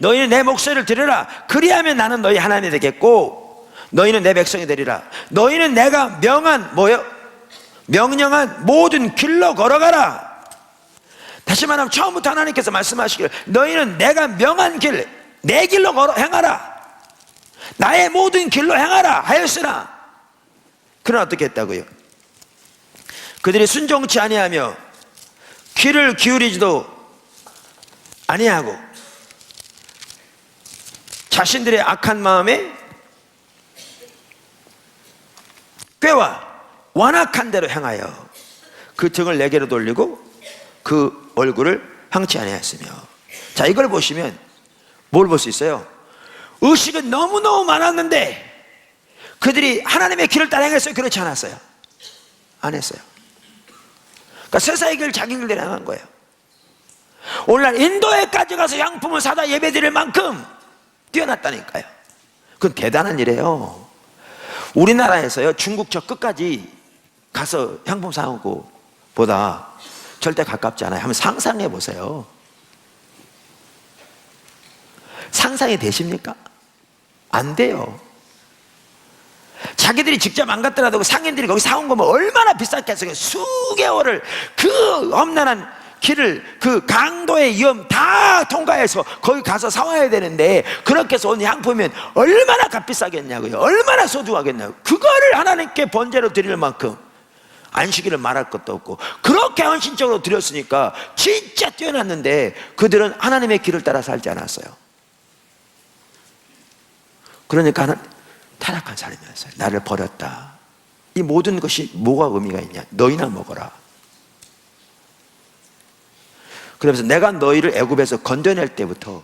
너희는 내 목소리를 들으라. 그리하면 나는 너희 하나님이 되겠고 너희는 내 백성이 되리라. 너희는 내가 명령한 모든 길로 걸어가라. 다시 말하면 처음부터 하나님께서 말씀하시기를 너희는 내가 명한 길, 내 길로 행하라. 나의 모든 길로 행하라 하였으나 그러나 어떻게 했다고요? 그들이 순종치 아니하며 귀를 기울이지도 아니하고 자신들의 악한 마음에 꾀와 완악한 대로 행하여 그 등을 내게로 돌리고 그 얼굴을 향치 아니하였으며. 자, 이걸 보시면 뭘 볼 수 있어요? 의식은 너무너무 많았는데 그들이 하나님의 길을 따라 행했어요? 그렇지 않았어요? 안 했어요. 그러니까 세상의 길 자기 길대로 행한 거예요. 오늘날 인도에까지 가서 양품을 사다 예배드릴 만큼 뛰어났다니까요. 그건 대단한 일이에요. 우리나라에서요 중국 저 끝까지 가서 향품 사오고 보다 절대 가깝지 않아요. 한번 상상해 보세요. 상상이 되십니까? 안 돼요. 자기들이 직접 안 갔더라도 그 상인들이 거기 사온 거면 얼마나 비쌌겠어요. 수개월을 그 험난한 길을, 그 강도의 위험 다 통과해서 거기 가서 사와야 되는데 그렇게 해서 온 향품이면 얼마나 값비싸겠냐고요. 얼마나 소중하겠냐고요. 그거를 하나님께 번제로 드릴 만큼 안식일을 말할 것도 없고 그렇게 헌신적으로 드렸으니까 진짜 뛰어났는데 그들은 하나님의 길을 따라 살지 않았어요. 그러니까 타락한 삶이었어요. 나를 버렸다. 이 모든 것이 뭐가 의미가 있냐? 너희나 먹어라. 그러면서 내가 너희를 애굽에서 건져낼 때부터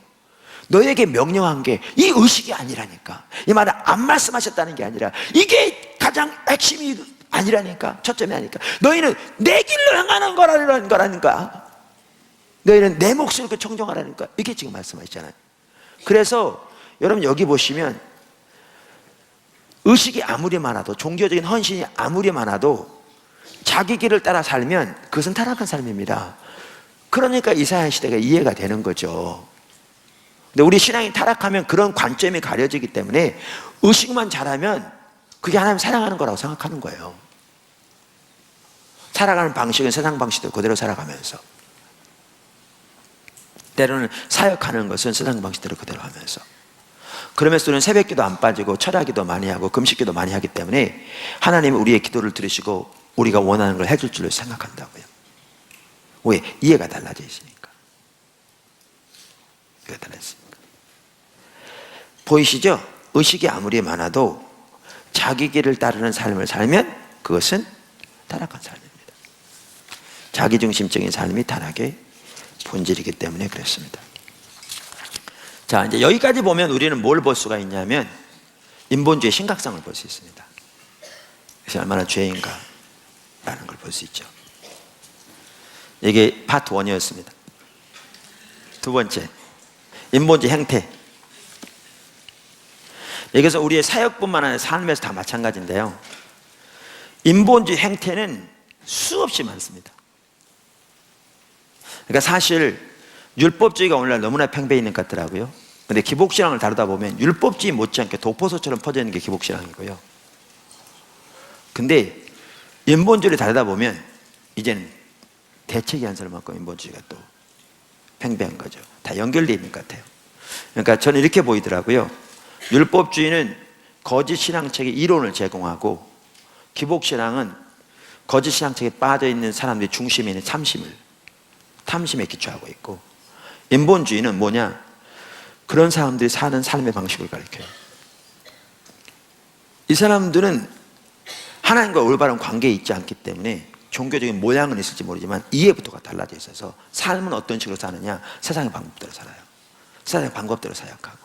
너희에게 명령한 게 이 의식이 아니라니까. 이 말은 안 말씀하셨다는 게 아니라 이게 가장 핵심이 아니라니까. 초점이 아니니까. 너희는 내 길로 행하는 거라니까. 너희는 내 목소리를 청정하라니까. 이게 지금 말씀하시잖아요. 그래서 여러분 여기 보시면 의식이 아무리 많아도, 종교적인 헌신이 아무리 많아도 자기 길을 따라 살면 그것은 타락한 삶입니다. 그러니까 이사야 시대가 이해가 되는 거죠. 근데 우리 신앙이 타락하면 그런 관점이 가려지기 때문에 의식만 잘하면 그게 하나님 사랑하는 거라고 생각하는 거예요. 살아가는 방식은 세상 방식대로 그대로 살아가면서, 때로는 사역하는 것은 세상 방식대로 그대로 하면서, 그러면서 우리는 새벽기도 안 빠지고 철야기도 많이 하고 금식기도 많이 하기 때문에 하나님이 우리의 기도를 들으시고 우리가 원하는 걸 해줄 줄로 생각한다고요. 왜? 이해가 달라져 있으니까. 이해가 달라졌으니까. 보이시죠? 의식이 아무리 많아도 자기 길을 따르는 삶을 살면 그것은 타락한 삶입니다. 자기중심적인 삶이 타락의 본질이기 때문에 그렇습니다. 자, 이제 여기까지 보면 우리는 뭘 볼 수가 있냐면 인본주의의 심각성을 볼 수 있습니다. 그래서 얼마나 죄인가 라는 걸 볼 수 있죠. 이게 파트 1이었습니다. 두 번째, 인본주의 행태. 여기서 우리의 사역뿐만 아니라 삶에서 다 마찬가지인데요, 인본주의 행태는 수없이 많습니다. 그러니까 사실 율법주의가 오늘날 너무나 팽배해 있는 것 같더라고요. 근데 기복신앙을 다루다 보면 율법주의 못지않게 도포소처럼 퍼져 있는 게 기복신앙이고요. 근데 인본주의를 다루다 보면 이제는 대책이 한 사람만큼 인본주의가 또 팽배한 거죠. 다 연결되어 있는 것 같아요. 그러니까 저는 이렇게 보이더라고요. 율법주의는 거짓 신앙책의 이론을 제공하고 기복신앙은 거짓 신앙책에 빠져 있는 사람들의 중심에 있는 탐심에 기초하고 있고, 인본주의는 뭐냐? 그런 사람들이 사는 삶의 방식을 가르쳐요. 이 사람들은 하나님과 올바른 관계에 있지 않기 때문에 종교적인 모양은 있을지 모르지만 이해부터가 달라져 있어서 삶은 어떤 식으로 사느냐? 세상의 방법대로 살아요. 세상의 방법대로 사역하고.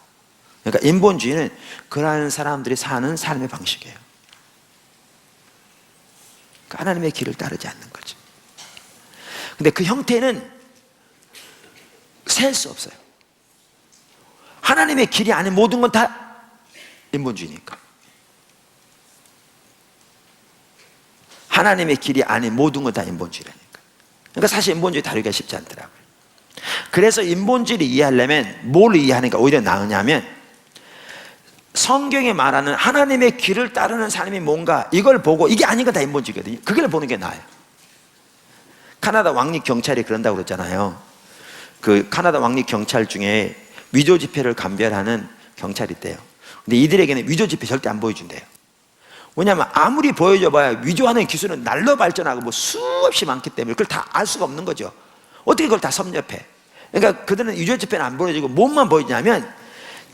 그러니까 인본주의는 그러한 사람들이 사는 삶의 방식이에요. 그러니까 하나님의 길을 따르지 않는 거죠. 근데 그 형태는 셀 수 없어요. 하나님의 길이 아닌 모든 건 다 인본주의니까. 하나님의 길이 아닌 모든 건 다 인본주의라니까. 그러니까 사실 인본주의 다루기가 쉽지 않더라고요. 그래서 인본주의를 이해하려면 뭘 이해하는 게 오히려 나으냐면, 성경에 말하는 하나님의 길을 따르는 사람이 뭔가 이걸 보고 이게 아닌 건 다 인본주의거든요. 그걸 보는 게 나아요. 카나다 왕립 경찰이 그런다고 그랬잖아요. 그 카나다 왕립 경찰 중에 위조 지폐를 감별하는 경찰이 있대요. 근데 이들에게는 위조 지폐 절대 안 보여준대요. 왜냐하면 아무리 보여줘봐야 위조하는 기술은 날로 발전하고 뭐 수없이 많기 때문에 그걸 다 알 수가 없는 거죠. 어떻게 그걸 다 섭렵해? 그러니까 그들은 위조 지폐는 안 보여주고 뭐만 보여주냐면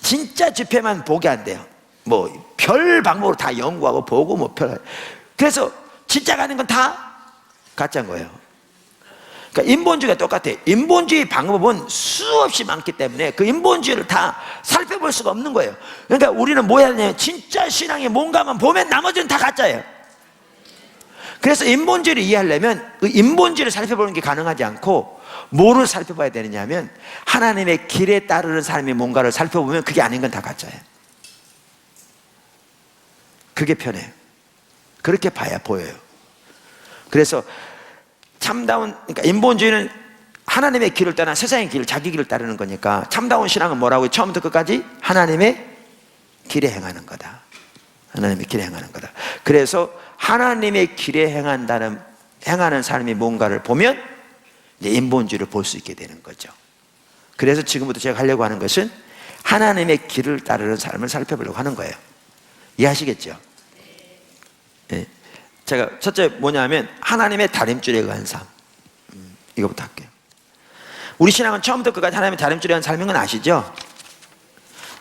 진짜 지폐만 보게 한대요. 뭐 별 방법으로 다 연구하고 보고 뭐 별. 그래서 진짜가 아닌 건 다 가짜인 거예요. 그러니까 인본주의가 똑같아요. 인본주의 방법은 수없이 많기 때문에 그 인본주의를 다 살펴볼 수가 없는 거예요. 그러니까 우리는 뭐 해야 되냐면 진짜 신앙이 뭔가만 보면 나머지는 다 가짜예요. 그래서 인본주의를 이해하려면 그 인본주의를 살펴보는 게 가능하지 않고 뭐를 살펴봐야 되느냐면 하나님의 길에 따르는 사람이 뭔가를 살펴보면 그게 아닌 건 다 가짜예요. 그게 편해요. 그렇게 봐야 보여요. 그래서 참다운, 그러니까 인본주의는 하나님의 길을 떠나 세상의 길을, 자기 길을 따르는 거니까 참다운 신앙은 뭐라고요? 처음부터 끝까지 하나님의 길에 행하는 거다. 하나님의 길에 행하는 거다. 그래서 하나님의 길에 행하는 사람이 뭔가를 보면 이제 인본주의를 볼 수 있게 되는 거죠. 그래서 지금부터 제가 하려고 하는 것은 하나님의 길을 따르는 사람을 살펴보려고 하는 거예요. 이해하시겠죠? 네. 제가 첫째 뭐냐면 하나님의 다림줄에 의한 삶. 이거부터 할게요. 우리 신앙은 처음부터 끝까지 하나님의 다림줄에 의한 삶인 건 아시죠?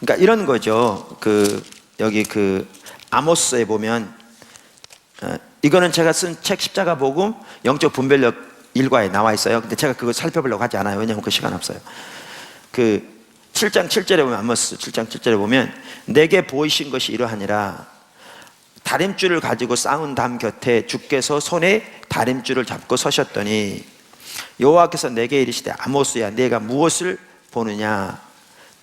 그러니까 이런 거죠. 여기 아모스에 보면 이거는 제가 쓴 책 십자가 복음 영적 분별력 일과에 나와 있어요. 근데 제가 그거 살펴보려고 하지 않아요. 왜냐하면 그 시간 없어요. 7장 7절에 보면, 아모스 7장 7절에 보면 내게 보이신 것이 이러하니라. 다림줄을 가지고 싸운 담 곁에 주께서 손에 다림줄을 잡고 서셨더니 여호와께서 내게 이르시되 아모스야 내가 무엇을 보느냐.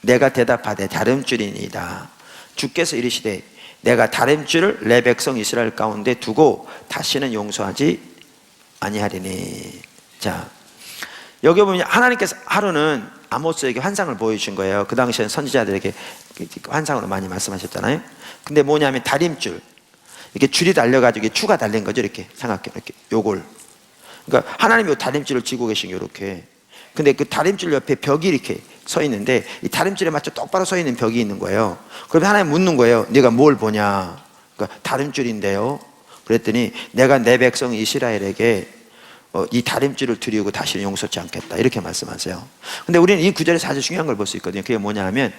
내가 대답하되 다림줄이니이다. 주께서 이르시되 내가 다림줄을 내 백성 이스라엘 가운데 두고 다시는 용서하지 아니하리니. 자, 여기 보면 하나님께서 하루는 아모스에게 환상을 보여주신 거예요. 그 당시에는 선지자들에게 환상으로 많이 말씀하셨잖아요. 근데 뭐냐면 다림줄, 이렇게 줄이 달려가지고 추가 달린 거죠. 이렇게 생각해, 이렇게 요걸. 그러니까 하나님이 요 다림줄을 쥐고 계신 게 이렇게. 근데 그 다림줄 옆에 벽이 이렇게 서 있는데 이 다림줄에 맞춰 똑바로 서 있는 벽이 있는 거예요. 그러면 하나님 묻는 거예요. 네가 뭘 보냐? 그러니까 다림줄인데요. 그랬더니 내가 내 백성 이스라엘에게 이 다림줄을 드리고 다시는 용서치 않겠다. 이렇게 말씀하세요. 근데 우리는 이 구절에서 아주 중요한 걸 볼 수 있거든요. 그게 뭐냐 하면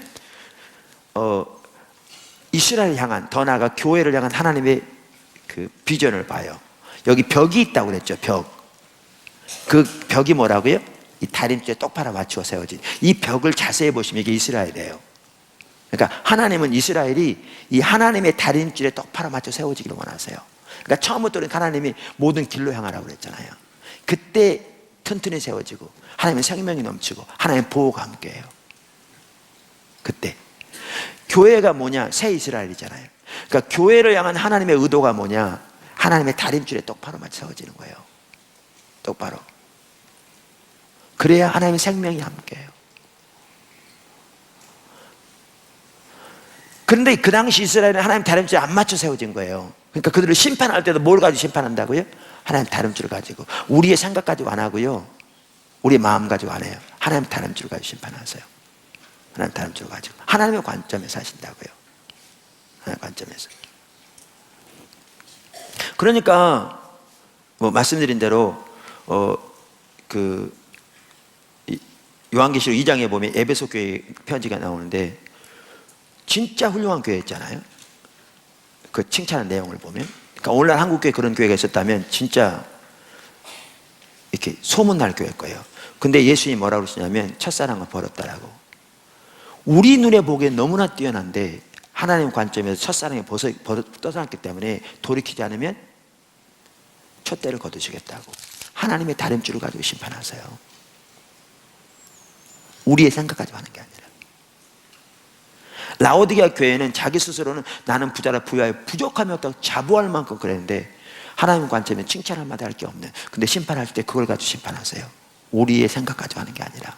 이스라엘을 향한, 더 나아가 교회를 향한 하나님의 그 비전을 봐요. 여기 벽이 있다고 그랬죠. 벽. 그 벽이 뭐라고요? 이 다림줄에 똑바로 맞추어 세워진 이 벽을 자세히 보시면 이게 이스라엘이에요. 그러니까 하나님은 이스라엘이 이 하나님의 다림줄에 똑바로 맞춰 세워지기를 원하세요. 그러니까 처음부터 하나님이 모든 길로 향하라고 그랬잖아요. 그때 튼튼히 세워지고 하나님의 생명이 넘치고 하나님의 보호가 함께해요. 그때 교회가 뭐냐? 새 이스라엘이잖아요. 그러니까 교회를 향한 하나님의 의도가 뭐냐? 하나님의 다림줄에 똑바로 맞춰 세워지는 거예요. 똑바로. 그래야 하나님의 생명이 함께해요. 그런데 그 당시 이스라엘은 하나님 다림줄에 안 맞춰 세워진 거예요. 그러니까 그들을 심판할 때도 뭘 가지고 심판한다고요? 하나님 다림줄을 가지고. 우리의 생각 가지고 안 하고요, 우리의 마음 가지고 안 해요. 하나님 다림줄을 가지고 심판하세요. 하나님 다림줄을 가지고 하나님의 관점에서 하신다고요. 하나님의 관점에서. 그러니까 뭐 말씀드린 대로 요한계시록 2장에 보면 에베소 교회 편지가 나오는데 진짜 훌륭한 교회였잖아요. 그 칭찬한 내용을 보면. 그러니까 오늘날 한국교회 그런 교회가 있었다면 진짜 이렇게 소문날 교회일 거예요. 근데 예수님이 뭐라고 그러시냐면 첫사랑을 버렸다라고. 우리 눈에 보기엔 너무나 뛰어난데 하나님 관점에서 첫사랑에 떠났기 때문에 돌이키지 않으면 촛대를 거두시겠다고. 하나님의 다림줄을 가지고 심판하세요. 우리의 생각 가지고 하는 게 아니라. 라오디게아 교회는 자기 스스로는 나는 부자라 부유하여 부족함이 없다고 자부할 만큼 그랬는데 하나님 관점에 칭찬할 만도 할 게 없는. 근데 심판할 때 그걸 가지고 심판하세요. 우리의 생각 가지고 하는 게 아니라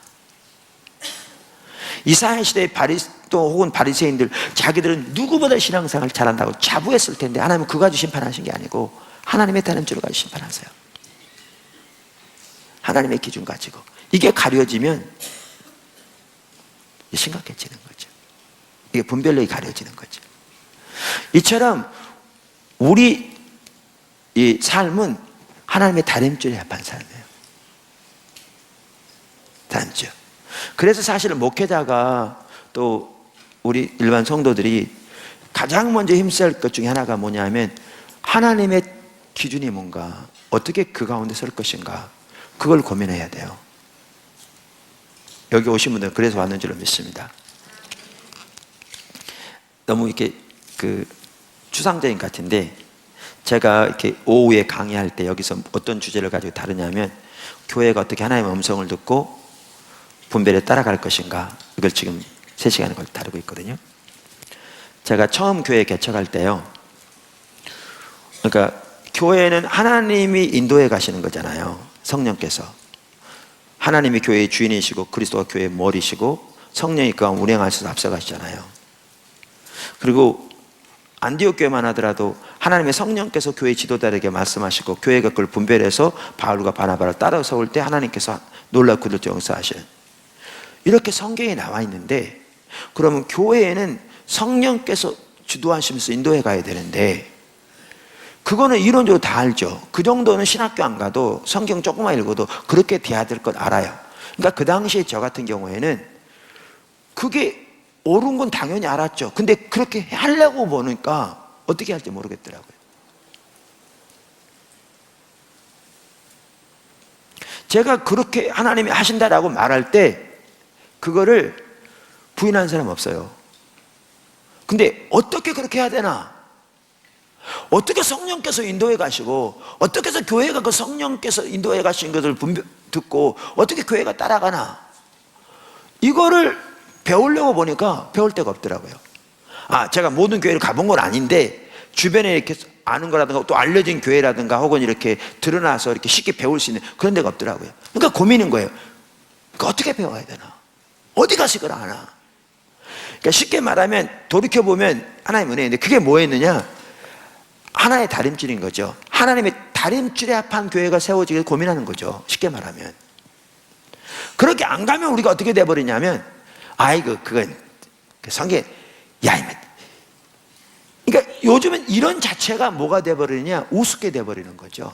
이사야 시대의 바리또 혹은 바리새인들, 자기들은 누구보다 신앙생활을 잘한다고 자부했을 텐데 하나님은 그거 가지고 심판하신 게 아니고 하나님의 다름줄을 가지고 심판하세요. 하나님의 기준 가지고. 이게 가려지면 심각해지는 거죠. 이게 분별력이 가려지는 거죠. 이처럼 우리 이 삶은 하나님의 다림줄에 합한 삶이에요. 다림줄. 그래서 사실은 목회자가 또 우리 일반 성도들이 가장 먼저 힘써야 할 것 중에 하나가 뭐냐면 하나님의 기준이 뭔가, 어떻게 그 가운데 설 것인가, 그걸 고민해야 돼요. 여기 오신 분들은 그래서 왔는 줄로 믿습니다. 너무 이렇게 추상적인 것 같은데, 제가 이렇게 오후에 강의할 때 여기서 어떤 주제를 가지고 다루냐면 교회가 어떻게 하나님의 음성을 듣고 분별에 따라갈 것인가, 이걸 지금 3시간을 걸쳐 다루고 있거든요. 제가 처음 교회 개척할 때요, 그러니까 교회는 하나님이 인도해 가시는 거잖아요. 성령께서. 하나님이 교회의 주인이시고 그리스도가 교회의 머리시고 성령이 그 가운데 운행하셔서 앞서가시잖아요. 그리고 안디옥 교회만 하더라도 하나님의 성령께서 교회 지도자에게 말씀하시고 교회가 그걸 분별해서 바울과 바나바를 따라서 올 때 하나님께서 놀랍고 그들을 용서하시는, 이렇게 성경에 나와 있는데, 그러면 교회에는 성령께서 주도하시면서 인도해 가야 되는데, 그거는 이론적으로 다 알죠. 그 정도는 신학교 안 가도 성경 조금만 읽어도 그렇게 돼야 될 것 알아요. 그러니까 그 당시에 저 같은 경우에는 그게 옳은 건 당연히 알았죠. 근데 그렇게 하려고 보니까 어떻게 할지 모르겠더라고요. 제가 그렇게 하나님이 하신다라고 말할 때 그거를 부인하는 사람 없어요. 근데 어떻게 그렇게 해야 되나? 어떻게 성령께서 인도해 가시고, 어떻게 해서 교회가 그 성령께서 인도해 가신 것을 듣고 어떻게 교회가 따라가나, 이거를 배우려고 보니까 배울 데가 없더라고요. 제가 모든 교회를 가본 건 아닌데 주변에 이렇게 아는 거라든가 또 알려진 교회라든가 혹은 이렇게 드러나서 이렇게 쉽게 배울 수 있는 그런 데가 없더라고요. 그러니까 고민인 거예요. 그러니까 어떻게 배워야 되나, 어디 가서 이걸 아나. 그러니까 쉽게 말하면 돌이켜보면 하나님의 은혜인데, 그게 뭐였느냐, 하나의 다림줄인 거죠. 하나님의 다림줄에 합한 교회가 세워지길 고민하는 거죠. 쉽게 말하면. 그렇게 안 가면 우리가 어떻게 돼버리냐면, 그건 성경, 그러니까 요즘은 이런 자체가 뭐가 돼버리느냐, 우습게 돼버리는 거죠.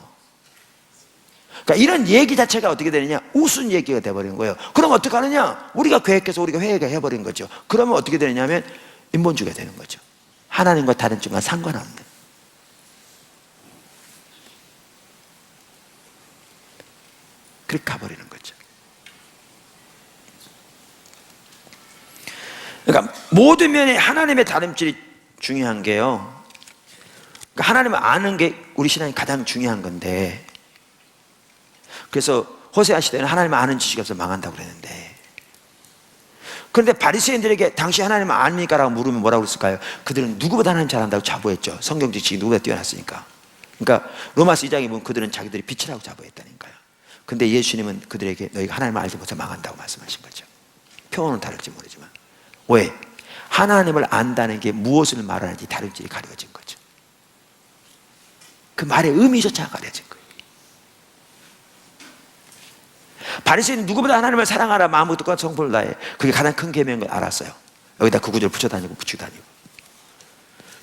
그러니까 이런 얘기 자체가 어떻게 되느냐, 우스운 얘기가 돼버리는 거예요. 그럼 어떻게 하느냐, 우리가 계획해서 우리가 회의가 해버린 거죠. 그러면 어떻게 되느냐면 인본주의가 되는 거죠. 하나님과 다림줄과 상관없는. 그렇게 가버리는 거죠. 그러니까 모든 면에 하나님의 다림줄이 중요한 게요, 그러니까 하나님을 아는 게 우리 신앙이 가장 중요한 건데, 그래서 호세아 시대는 하나님을 아는 지식이 없어서 망한다고 그랬는데, 그런데 바리새인들에게 당시 하나님을 아닙니까? 라고 물으면 뭐라고 그랬을까요? 그들은 누구보다 하나님 잘한다고 자부했죠. 성경 지식이 누구보다 뛰어났으니까. 그러니까 로마서 2장에 보면 그들은 자기들이 빛이라고 자부했다니까요. 근데 예수님은 그들에게 너희가 하나님을 알지 못해 망한다고 말씀하신 거죠. 표현은 다를지 모르지만. 왜? 하나님을 안다는 게 무엇을 말하는지 다른지 가려진 거죠. 그 말의 의미조차 가려진 거예요. 바리새인은 누구보다 하나님을 사랑하라, 마음과 뜻과 성품을 다해, 그게 가장 큰 계명인 걸 알았어요. 여기다 그 구절을 붙이고 다니고.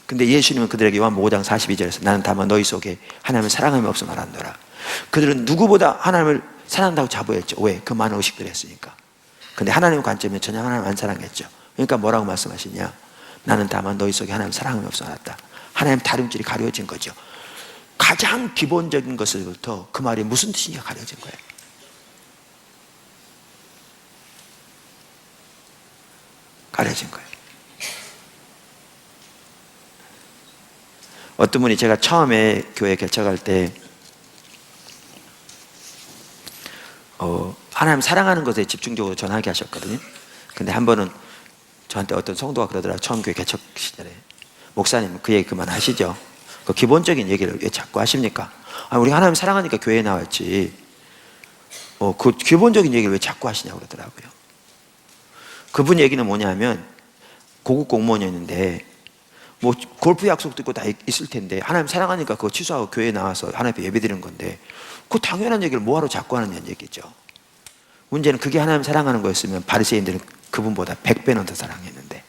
근데 예수님은 그들에게 요한복음 5장 42절에서 나는 다만 너희 속에 하나님을 사랑함이 없어 말한노라. 그들은 누구보다 하나님을 사랑한다고 자부했죠. 왜? 그 많은 의식들을 했으니까. 근데 하나님의 관점은 전혀 하나님 안 사랑했죠. 그러니까 뭐라고 말씀하시냐, 나는 다만 너희 속에 하나님 사랑함이 없어 말았다. 하나님 다림줄이 가려진 거죠. 가장 기본적인 것을부터 그 말이 무슨 뜻인지가 가려진 거예요. 가려진 거예요. 어떤 분이, 제가 처음에 교회 개척할 때 하나님 사랑하는 것에 집중적으로 전하게 하셨거든요. 근데 한 번은 저한테 어떤 성도가 그러더라고요. 처음 교회 개척 시절에, 목사님 그 얘기 그만하시죠. 그 기본적인 얘기를 왜 자꾸 하십니까? 우리 하나님 사랑하니까 교회에 나왔지, 그 기본적인 얘기를 왜 자꾸 하시냐고 그러더라고요. 그분 얘기는 뭐냐면 고급 공무원이었는데 뭐 골프 약속도 있고 다 있을 텐데 하나님 사랑하니까 그거 취소하고 교회에 나와서 하나님 앞에 예배드리는 건데 그 당연한 얘기를 뭐하러 자꾸 하느냐는 얘기죠. 문제는 그게 하나님 사랑하는 거였으면 바리새인들은 그분보다 100배는 더 사랑했는데,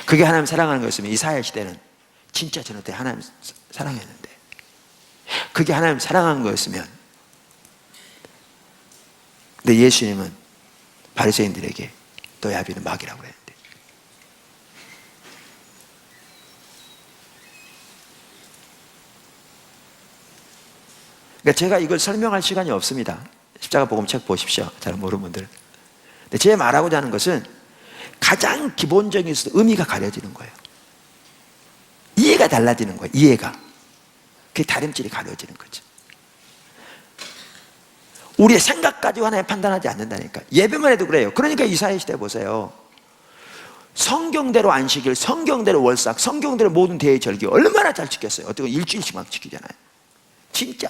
그게 하나님 사랑하는 거였으면 이사야 시대는 진짜 저한테 하나님 사랑했는데, 그게 하나님 사랑하는 거였으면, 근데 예수님은 바리새인들에게 너희 아비는 마귀라고 그랬는데, 그러니까 제가 이걸 설명할 시간이 없습니다. 십자가 복음 책 보십시오. 잘 모르는 분들. 근데 제 말하고자 하는 것은 가장 기본적인 의미가 가려지는 거예요. 이해가 달라지는 거예요. 이해가. 그게 다림질이 가려지는 거죠. 우리의 생각 가지고 하나님 판단하지 않는다니까. 예배만 해도 그래요. 그러니까 이사야 시대 보세요. 성경대로 안식일, 성경대로 월삭, 성경대로 모든 대의 절기 얼마나 잘 지켰어요. 어떻게 일주일씩 막 지키잖아요. 진짜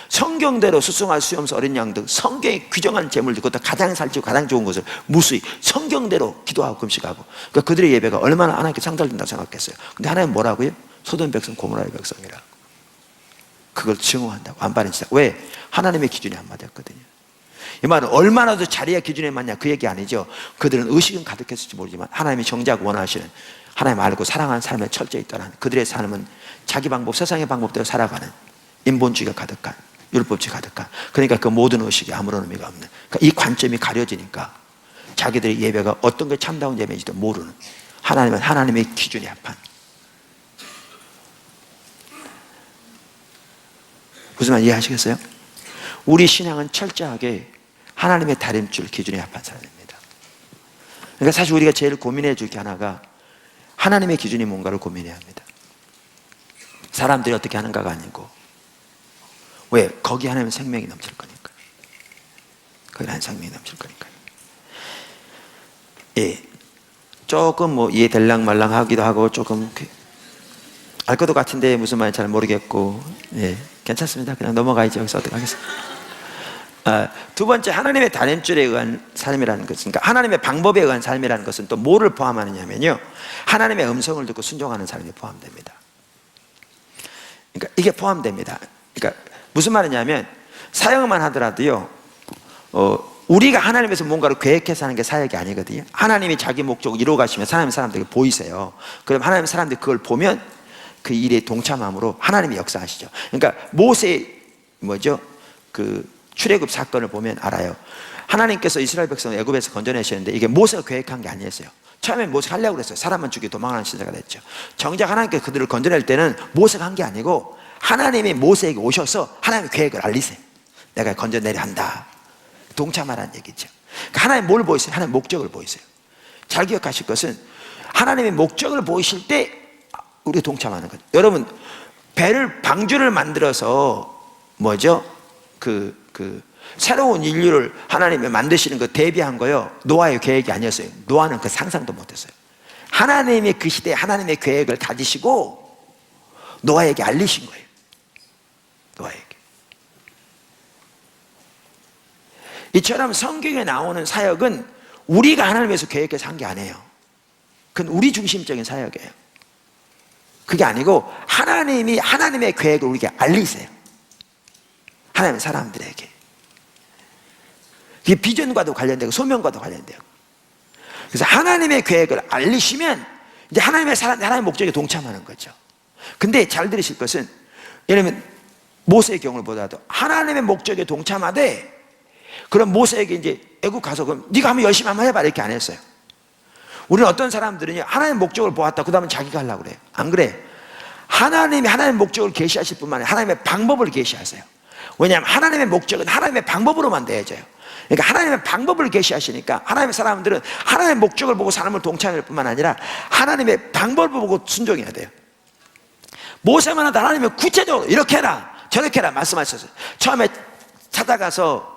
성경대로 수송아 수염소 어린 양 등 성경에 규정한 제물들, 그것도 가장 살찌고 가장 좋은 것을 무수히 성경대로 기도하고 금식하고, 그러니까 그들의 예배가 얼마나 하나님께 상달된다고 생각했어요. 근데 하나님 뭐라고요? 소돔 백성 고모라의 백성이라 그걸 증오한다고. 안 받으시다. 왜? 하나님의 기준이 안 맞았거든요. 이 말은 얼마나 더 자리야 기준에 맞냐 그 얘기 아니죠. 그들은 의식은 가득했을지 모르지만 하나님이 정작 원하시는, 하나님 알고 사랑하는 삶에 철저히 떠난 그들의 삶은 자기 방법, 세상의 방법대로 살아가는 인본주의가 가득한, 율법주의 가득한, 그러니까 그 모든 의식이 아무런 의미가 없는, 그러니까 이 관점이 가려지니까 자기들의 예배가 어떤 게 참다운 예배인지도 모르는, 하나님은 하나님의 기준에 합한. 무슨 말 이해하시겠어요? 우리 신앙은 철저하게 하나님의 다림줄 기준에 합한 사람입니다. 그러니까 사실 우리가 제일 고민해 줄 게 하나가 하나님의 기준이 뭔가를 고민해야 합니다. 사람들이 어떻게 하는가가 아니고, 왜? 거기 하나님은 생명이 넘칠 거니까. 거기 하나님 생명이 넘칠 거니까. 예. 조금 뭐 이해될랑 말랑 하기도 하고, 조금 알 것도 같은데 무슨 말인지 잘 모르겠고, 예. 괜찮습니다. 그냥 넘어가야지. 여기서 어떻게 하겠습니까? 두 번째, 하나님의 다림줄에 의한 삶이라는 것은, 그러니까 하나님의 방법에 의한 삶이라는 것은 또 뭐를 포함하느냐면요, 하나님의 음성을 듣고 순종하는 삶이 포함됩니다. 그러니까 이게 포함됩니다. 그러니까 무슨 말이냐면, 사역만 하더라도요, 우리가 하나님에서 뭔가를 계획해서 하는 게 사역이 아니거든요. 하나님이 자기 목적을 이루어 가시면 하나님 사람들에게 보이세요. 그럼 하나님 사람들이 그걸 보면 그 일에 동참함으로 하나님이 역사하시죠. 그러니까 모세의 그 출애굽 사건을 보면 알아요. 하나님께서 이스라엘 백성을 애굽에서 건져내셨는데 이게 모세가 계획한 게 아니었어요. 처음에 모세가 하려고 그랬어요. 사람만 죽이고 도망하는 시대가 됐죠. 정작 하나님께서 그들을 건져낼 때는 모세가 한 게 아니고 하나님이 모세에게 오셔서 하나님의 계획을 알리세요. 내가 건져내려 한다. 동참하라는 얘기죠. 그러니까 하나님 뭘 보이세요? 하나님 목적을 보이세요. 잘 기억하실 것은 하나님의 목적을 보이실 때 우리가 동참하는 거죠. 여러분, 방주를 만들어서 새로운 인류를 하나님이 만드시는 거 대비한 거요, 노아의 계획이 아니었어요. 노아는 그 상상도 못했어요. 하나님이 그 시대에 하나님의 계획을 가지시고 노아에게 알리신 거예요. 노아에게. 이처럼 성경에 나오는 사역은 우리가 하나님에서 계획해서 한 게 아니에요. 그건 우리 중심적인 사역이에요. 그게 아니고 하나님이 하나님의 계획을 우리에게 알리세요. 하나님 사람들에게. 이게 비전과도 관련되고 소명과도 관련되고. 그래서 하나님의 계획을 알리시면 이제 하나님의 목적에 동참하는 거죠. 근데 잘 들으실 것은, 예를 들면 모세의 경우를 보더라도 하나님의 목적에 동참하되, 그럼 모세에게 이제 애국 가서 그럼 네가 한번 열심히 한번 해봐 이렇게 안 했어요. 우리는 어떤 사람들은 하나님의 목적을 보았다 그 다음에 자기가 하려고 그래요. 안 그래. 하나님이 하나님의 목적을 계시하실 뿐만 아니라 하나님의 방법을 계시하세요. 왜냐하면 하나님의 목적은 하나님의 방법으로만 되어져요. 그러니까 하나님의 방법을 계시하시니까 하나님의 사람들은 하나님의 목적을 보고 사람을 동참할 뿐만 아니라 하나님의 방법을 보고 순종해야 돼요. 모세만 하다 하나님은 구체적으로 이렇게 해라 저렇게 해라 말씀하셨어요. 처음에 찾아가서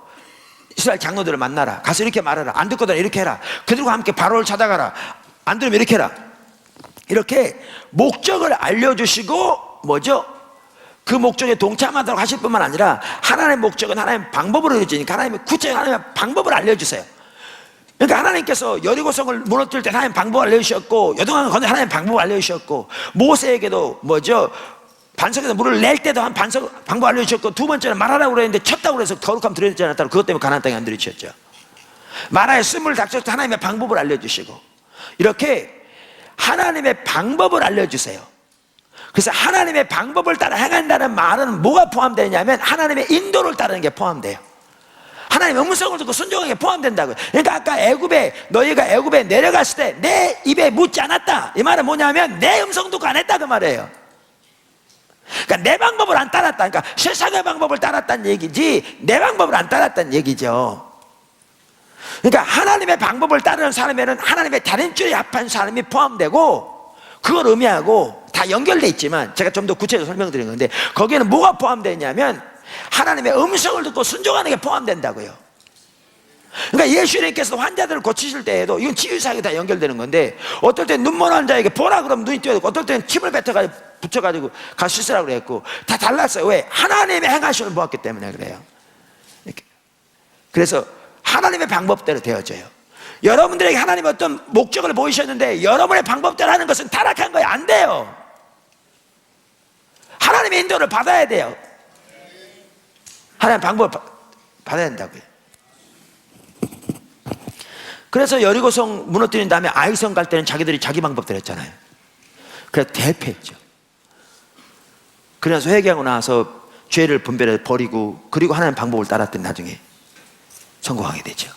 이스라엘 장로들을 만나라, 가서 이렇게 말하라, 안 듣거든 이렇게 해라, 그들과 함께 바로를 찾아가라, 안 들으면 이렇게 해라, 이렇게 목적을 알려주시고 그 목적에 동참하도록 하실 뿐만 아니라 하나님의 목적은 하나님의 방법으로 이루어지니까 하나님의 구체적인 하나님의 방법을 알려주세요. 그러니까 하나님께서 여리고성을 무너뜨릴 때 하나님 방법을 알려주셨고, 요동강을 건너 하나님 방법을 알려주셨고, 모세에게도 반석에서 물을 낼 때도 한 방법 알려주셨고, 두 번째는 말하라고 그랬는데 쳤다고 그래서 거룩함 들여지지 않았다고, 그것 때문에 가나안 땅에 안 들이쳤죠. 마라에 쓴물을 닥쳤을 때 하나님의 방법을 알려주시고, 이렇게 하나님의 방법을 알려주세요. 그래서 하나님의 방법을 따라 행한다는 말은 뭐가 포함되냐면 하나님의 인도를 따르는 게 포함돼요. 하나님의 음성을 듣고 순종하는 게 포함된다고요. 그러니까 아까 너희가 애굽에 내려갔을 때 내 입에 묻지 않았다, 이 말은 뭐냐면 내 음성 듣고 안 했다, 그 말이에요. 그러니까 내 방법을 안 따랐다, 그러니까 세상의 방법을 따랐다는 얘기지 내 방법을 안 따랐다는 얘기죠. 그러니까 하나님의 방법을 따르는 사람에는 하나님의 다림줄에 합한 사람이 포함되고, 그걸 의미하고 다 연결되어 있지만 제가 좀 더 구체적으로 설명드리는 건데, 거기에는 뭐가 포함되어 있냐면 하나님의 음성을 듣고 순종하는 게 포함된다고요. 그러니까 예수님께서 환자들을 고치실 때에도 이건 치유사하게 다 연결되는 건데, 어떨 땐 눈먼 환자에게 보라 그러면 눈이 띄어지고, 어떨 때는 침을 뱉어가지고 붙여가지고 가서 씻으라고 그랬고, 다 달랐어요. 왜? 하나님의 행하심을 보았기 때문에 그래요. 이렇게. 그래서 하나님의 방법대로 되어져요. 여러분들에게 하나님의 어떤 목적을 보이셨는데 여러분의 방법대로 하는 것은 타락한 거예요. 안 돼요. 하나님의 인도를 받아야 돼요. 하나님의 방법을 받아야 된다고요. 그래서 여리고성 무너뜨린 다음에 아이성 갈 때는 자기들이 자기 방법대로 했잖아요. 그래서 대패했죠. 그래서 회개하고 나서 죄를 분별해 버리고, 그리고 하나님의 방법을 따랐더니 나중에 성공하게 되죠.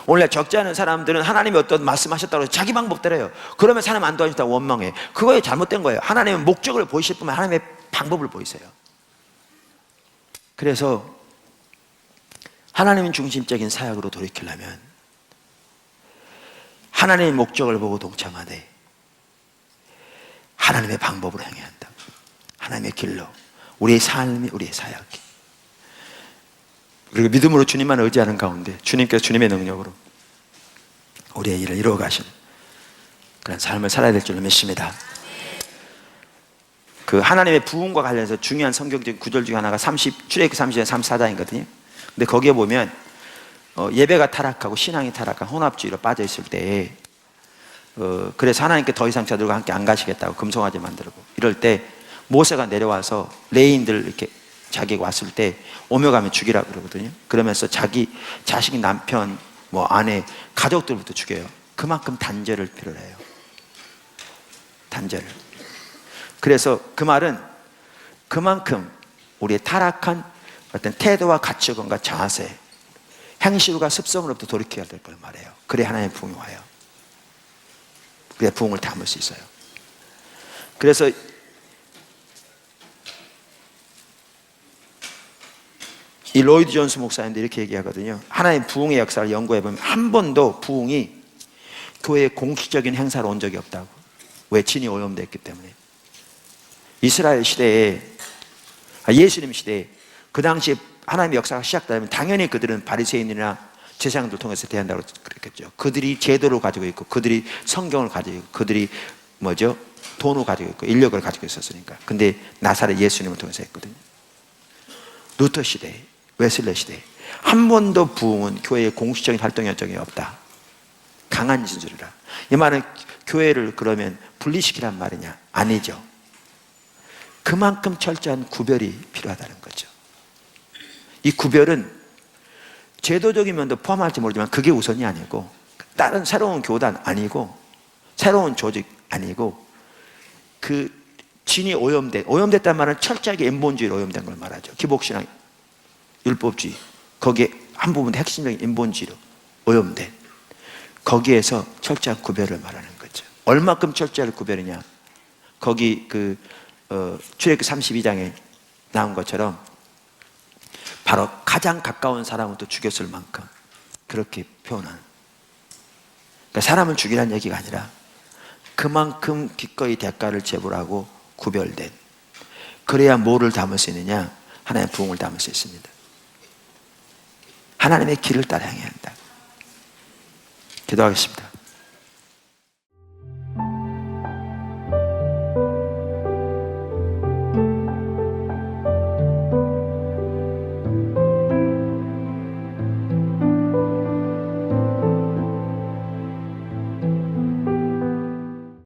원래 적지 않은 사람들은 하나님이 어떤 말씀하셨다고 해서 자기 방법대로 해요. 그러면 사람 안 도와준다고 원망해. 그거에 잘못된 거예요. 하나님은 목적을 보이실 뿐만 하나님의 방법을 보이세요. 그래서 하나님 중심적인 사역으로 돌이키려면 하나님의 목적을 보고 동참하되 하나님의 방법으로 행해야 한다. 하나님의 길로, 우리의 삶이 우리의 사역이. 그리고 믿음으로 주님만 의지하는 가운데 주님께서 주님의 능력으로 우리의 일을 이루어 가시는 그런 삶을 살아야 될 줄로 믿습니다. 그 하나님의 부흥과 관련해서 중요한 성경적 구절 중에 하나가 출애굽기 30장 34장이거든요. 근데 거기에 보면 예배가 타락하고 신앙이 타락한 혼합주의로 빠져 있을 때, 그래서 하나님께 더 이상 저들과 함께 안 가시겠다고 금송아지 만들고 이럴 때 모세가 내려와서 레인들 이렇게 자기가 왔을 때 오며 가며 죽이라고 그러거든요. 그러면서 자기 자식, 남편, 아내, 가족들부터 죽여요. 그만큼 단절을 필요로 해요. 단절을. 그래서 그 말은 그만큼 우리의 타락한 어떤 태도와 가치관과 자세, 행실과 습성으로부터 돌이켜야 될 걸 말해요. 그래 하나님의 부흥이 와요. 그래 부흥을 담을 수 있어요. 그래서 이 로이드 존스 목사님도 이렇게 얘기하거든요. 하나님 부흥의 역사를 연구해보면 한 번도 부흥이 교회의 공식적인 행사로 온 적이 없다고. 왜? 진이 오염되어 있기 때문에. 이스라엘 시대에, 예수님 시대에 그 당시에 하나님의 역사가 시작되면 당연히 그들은 바리새인이나 제사장들 통해서 대한다고 그랬겠죠. 그들이 제도를 가지고 있고, 그들이 성경을 가지고 있고, 그들이 돈을 가지고 있고, 인력을 가지고 있었으니까. 근데 나사렛 예수님을 통해서 했거든요. 루터 시대, 웨슬레 시대 한 번도 부흥은 교회의 공식적인 활동의 적이 없다. 강한 진술이라. 이 말은 교회를 그러면 분리시키란 말이냐? 아니죠. 그만큼 철저한 구별이 필요하다는 거죠. 이 구별은 제도적인 면도 포함할지 모르지만 그게 우선이 아니고, 다른 새로운 교단 아니고, 새로운 조직 아니고, 그 진이 오염됐단 말은 철저하게 인본주의로 오염된 걸 말하죠. 기복신앙, 율법주의, 거기에 한 부분 핵심적인 인본주의로 오염된, 거기에서 철저한 구별을 말하는 거죠. 얼마큼 철저한 구별이냐? 거기 출애굽기 32장에 나온 것처럼 바로 가장 가까운 사람부터 죽였을 만큼 그렇게 표현하는. 그러니까 사람을 죽이라는 얘기가 아니라 그만큼 기꺼이 대가를 지불하고 구별된. 그래야 뭐를 담을 수 있느냐? 하나님의 부흥을 담을 수 있습니다. 하나님의 길을 따라 행해야 한다. 기도하겠습니다.